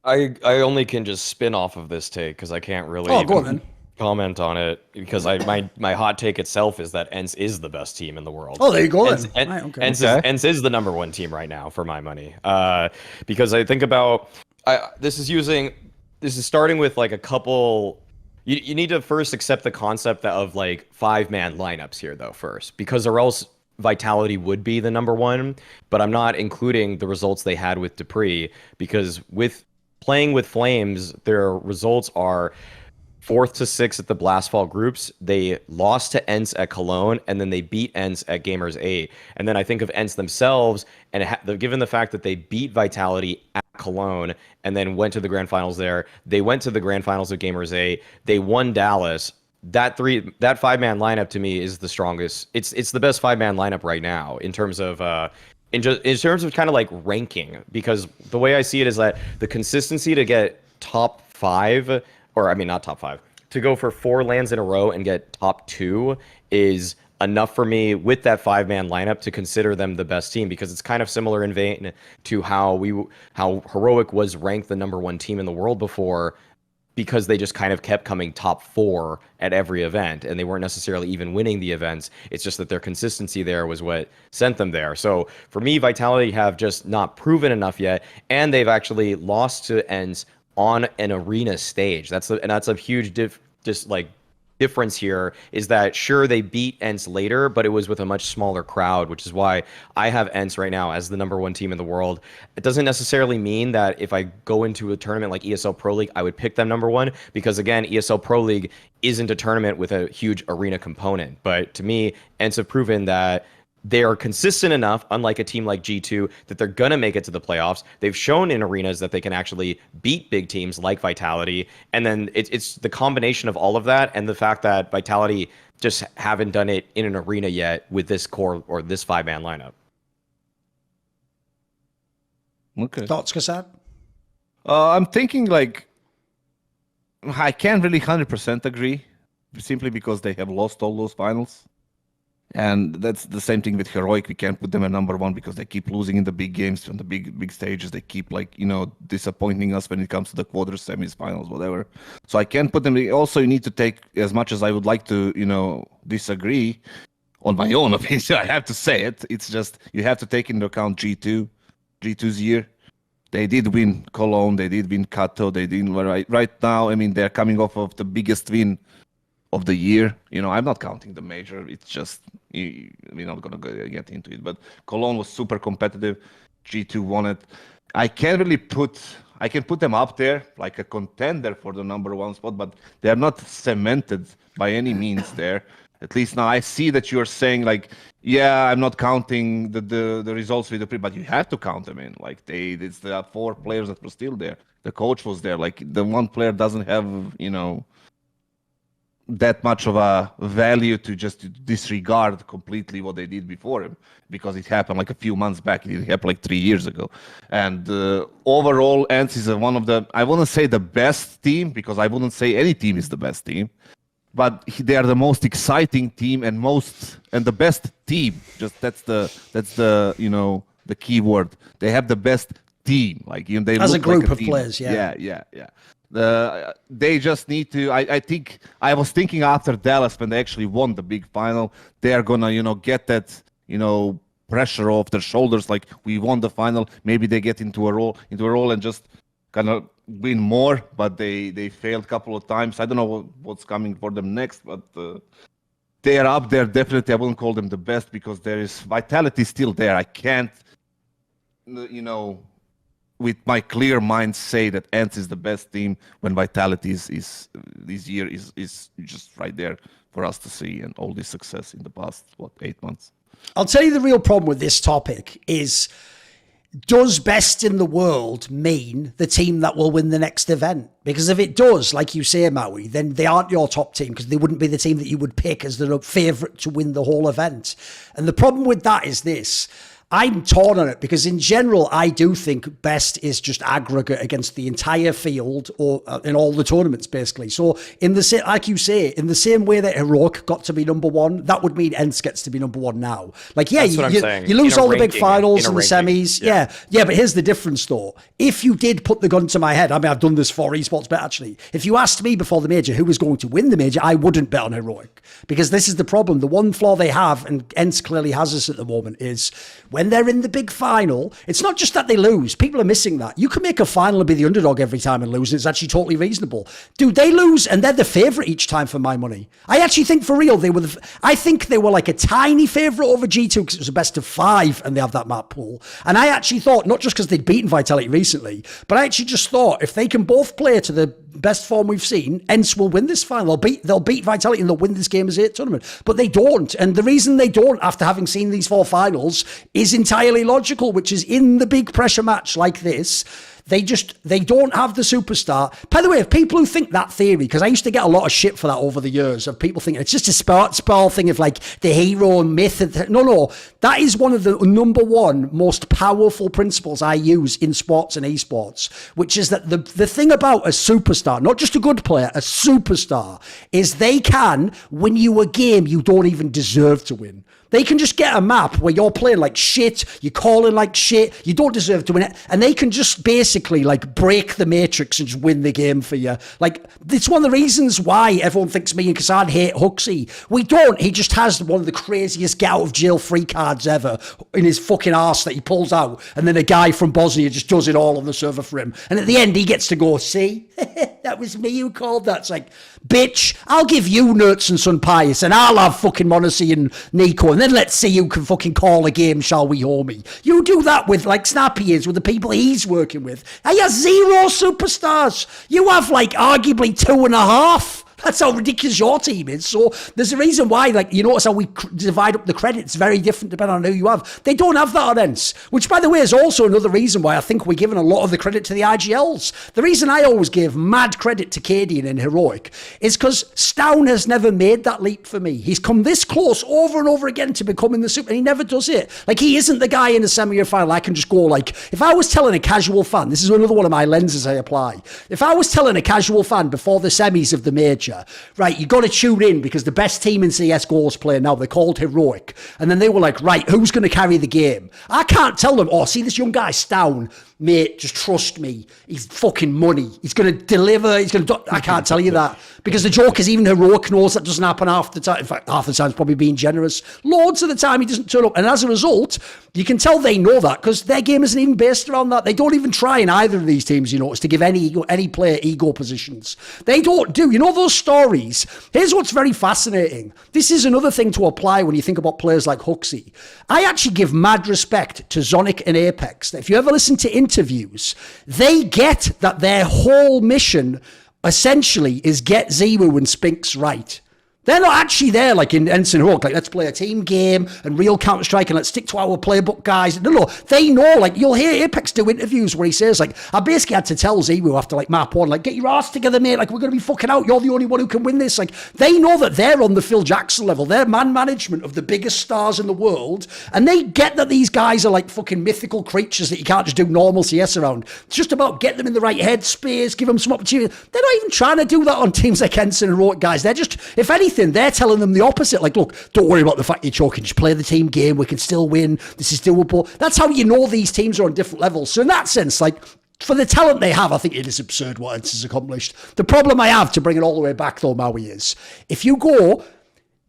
I only can just spin off of this take because I can't really Oh, go on even then. comment on it because my hot take itself is that ENCE is the best team in the world. Oh, there you go ENCE, then. En- Right, okay. ENCE is Okay. ENCE is the number one team right now for my money. Because I think about this is starting with like a couple. You need to first accept the concept of like 5-man lineups here though first because or else Vitality would be the number one, but I'm not including the results they had with Dupree because with playing with Flames, their results are fourth to sixth at the Blastfall groups. They lost to ENCE at Cologne, and then they beat ENCE at Gamers 8. And then I think of ENCE themselves, and given the fact that they beat Vitality at Cologne and then went to the grand finals there, they went to the grand finals of Gamers 8. They won Dallas. That 5-man lineup to me is the strongest. It's the best 5-man lineup right now in terms of in terms of kind of like ranking because the way I see it is that the consistency to get top 5 or I mean not top 5 to go for 4 lands in a row and get top 2 is enough for me with that 5-man lineup to consider them the best team because it's kind of similar in vein to how Heroic was ranked the number 1 team in the world before because they just kind of kept coming top 4 at every event and they weren't necessarily even winning the events. It's just that their consistency there was what sent them there. So for me, Vitality have just not proven enough yet, and they've actually lost to ENCE on an arena stage. That's a huge difference here is that sure they beat ENCE later, but it was with a much smaller crowd, which is why I have ENCE right now as the number 1 team in the world. It doesn't necessarily mean that if I go into a tournament like ESL Pro League, I would pick them number 1 because again, ESL Pro League isn't a tournament with a huge arena component. But to me, ENCE have proven that they are consistent enough, unlike a team like G2, that they're going to make it to the playoffs. They've shown in arenas that they can actually beat big teams like Vitality. And then it's the combination of all of that and the fact that Vitality just haven't done it in an arena yet with this core or this 5-man lineup. Okay. Thoughts, Kassad? I'm thinking like I can't really 100% agree simply because they have lost all those finals. And that's the same thing with Heroic. We can't put them at number 1 because they keep losing in the big games, on the big stages. They keep disappointing us when it comes to the quarters, semis, finals, whatever. So I can't put them. Also, you need to take, as much as I would like to, disagree on my own opinion, I have to say it. It's just you have to take into account G2's year. They did win Cologne. They did win Kato. They didn't right now. I mean, they're coming off of the biggest win of the year. I'm not counting the major. It's just we're not gonna get into it. But Cologne was super competitive. G2 won it. I can put them up there like a contender for the number 1 spot, but they are not cemented by any means there. At least now I see that you're saying like, yeah, I'm not counting the results with the pre, but you have to count them in. Like it's the 4 players that were still there. The coach was there. Like the 1 player doesn't have, that much of a value to just disregard completely what they did before him because it happened like a few months back. It didn't happen like 3 years ago. And overall, ENCE is one of the, I wouldn't say the best team because I wouldn't say any team is the best team, but they are the most exciting team and the best team. Just that's the the key word. They have the best team. Like they as a look group like of team. players, yeah. Yeah. They just need to. I think I was thinking after Dallas when they actually won the big final, they are gonna get that pressure off their shoulders. Like we won the final, maybe they get into a role and just kind of win more. But they failed a couple of times. I don't know what's coming for them next, but they are up there definitely. I wouldn't call them the best because there is Vitality still there. I can't with my clear mind say that ENCE is the best team when Vitality is this year is just right there for us to see and all this success in the past 8 months. I'll tell you the real problem with this topic is, does best in the world mean the team that will win the next event? Because if it does, like you say, Maui, then they aren't your top team because they wouldn't be the team that you would pick as the favourite to win the whole event. And the problem with that is this. I'm torn on it because in general, I do think best is just aggregate against the entire field or in all the tournaments, basically. So in the same, like you say, in the same way that Heroic got to be number one, that would mean ENCE gets to be number one now. Like, yeah, you lose all the big finals and the semis. Yeah. But here's the difference though. If you did put the gun to my head, I mean, I've done this for esports bet actually. If you asked me before the major who was going to win the major, I wouldn't bet on Heroic because this is the problem. The one flaw they have, and ENCE clearly has this at the moment, is when they're in the big final, it's not just that they lose. People are missing that. You can make a final and be the underdog every time and lose. It's actually totally reasonable. Dude, they lose and they're the favourite each time for my money. I actually think for real, I think they were like a tiny favourite over G2 because it was a best of 5 and they have that map pool. And I actually thought, not just because they'd beaten Vitality recently, but I actually just thought if they can both play to the best form we've seen, ENCE will win this final. They'll beat Vitality and they'll win this Game as 8 tournament. But they don't. And the reason they don't, after having seen these 4 finals, is entirely logical, which is in the big pressure match like this, they don't have the superstar. By the way, if people who think that theory, because I used to get a lot of shit for that over the years, of people thinking it's just a spell thing of like the hero and myth. No, that is one of the number one most powerful principles I use in sports and esports, which is that the thing about a superstar, not just a good player, a superstar, is they can win you a game you don't even deserve to win. They can just get a map where you're playing like shit, you're calling like shit, you don't deserve to win it, and they can just basically like break the matrix and just win the game for you. Like, it's one of the reasons why everyone thinks me and Kassan hate Huxley. We don't. He just has one of the craziest get out of jail free cards ever in his fucking arse that he pulls out, and then a guy from Bosnia just does it all on the server for him. And at the end, he gets to go, see, that was me who called that. It's like, bitch, I'll give you Nerds and Son Pius, and I'll have fucking Monacy and Nico, and then let's see who can fucking call a game, shall we, homie? You do that with, like Snappy is, with the people he's working with. He has 0 superstars. You have, like, arguably 2.5. That's how ridiculous your team is. So there's a reason why, like, you notice how we divide up the credits very different depending on who you have. They don't have that on ENCE, which, by the way, is also another reason why I think we're giving a lot of the credit to the IGLs. The reason I always give mad credit to Cadian in Heroic is because Stown has never made that leap for me. He's come this close over and over again to becoming the super, and he never does it. Like, he isn't the guy in the semi-final I can just go, like, if I was telling a casual fan, this is another one of my lenses I apply. If I was telling a casual fan before the semis of the major, right, you got to tune in because the best team in CSGO is playing now. They're called Heroic. And then they were like, right, who's going to carry the game? I can't tell them, oh, see this young guy, Stown. Mate, just trust me. He's fucking money. He's going to deliver. He's going to... I can't tell you that. Because the joke is even Heroic knows that doesn't happen half the time. In fact, half the time is probably being generous. Loads of the time he doesn't turn up. And as a result, you can tell they know that because their game isn't even based around that. They don't even try in either of these teams, you notice, to give any player ego positions. They don't do. You know those stories? Here's what's very fascinating. This is another thing to apply when you think about players like Huxley. I actually give mad respect to Zonic and Apex. If you ever listen to interviews, they get that their whole mission essentially is get Zimu and Spinks right. They're not actually there like in ENCE and Heroic, like let's play a team game and real Counter-Strike and let's stick to our playbook, guys. No, they know, like you'll hear Apex do interviews where he says like, I basically had to tell Zimu after like map 1, like get your ass together, mate, like we're going to be fucking out, you're the only one who can win this. Like they know that they're on the Phil Jackson level, they're man management of the biggest stars in the world, and they get that these guys are like fucking mythical creatures that you can't just do normal CS around. It's just about getting them in the right headspace, give them some opportunity. They're not even trying to do that on teams like ENCE and Heroic, guys. They're just, if anything, they're telling them the opposite. Like, look, don't worry about the fact you're choking. Just play the team game. We can still win. This is doable. That's how you know these teams are on different levels. So in that sense, like, for the talent they have, I think it is absurd what ENCE has accomplished. The problem I have, to bring it all the way back, though, Maui, is if you go,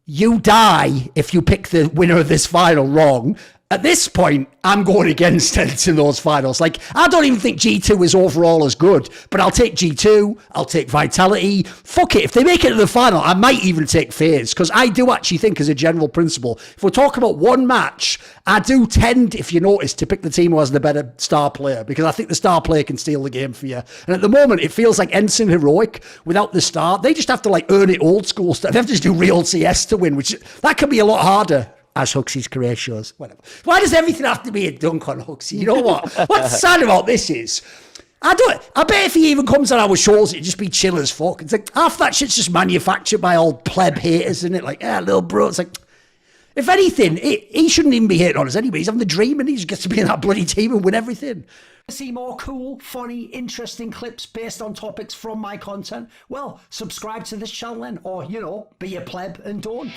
you die if you pick the winner of this final wrong. At this point, I'm going against ENCE in those finals. Like, I don't even think G2 is overall as good, but I'll take G2, I'll take Vitality. Fuck it, if they make it to the final, I might even take FaZe, because I do actually think, as a general principle, if we're talking about one match, I do tend, if you notice, to pick the team who has the better star player, because I think the star player can steal the game for you. And at the moment, it feels like ENCE and Heroic, without the star, they just have to, like, earn it old school stuff. They have to just do real CS to win, which, that can be a lot harder. As Huxley's career shows. Whatever. Why does everything have to be a dunk on Huxley? You know what? What's sad about this is, I bet if he even comes on our shows, it'd just be chill as fuck. It's like, half that shit's just manufactured by old pleb haters, isn't it? Like, little bro. It's like, If anything, he shouldn't even be hitting on us anyway. He's having the dream and he just gets to be in that bloody team and win everything. See more cool, funny, interesting clips based on topics from my content? Well, subscribe to this channel then, or, you know, be a pleb and don't.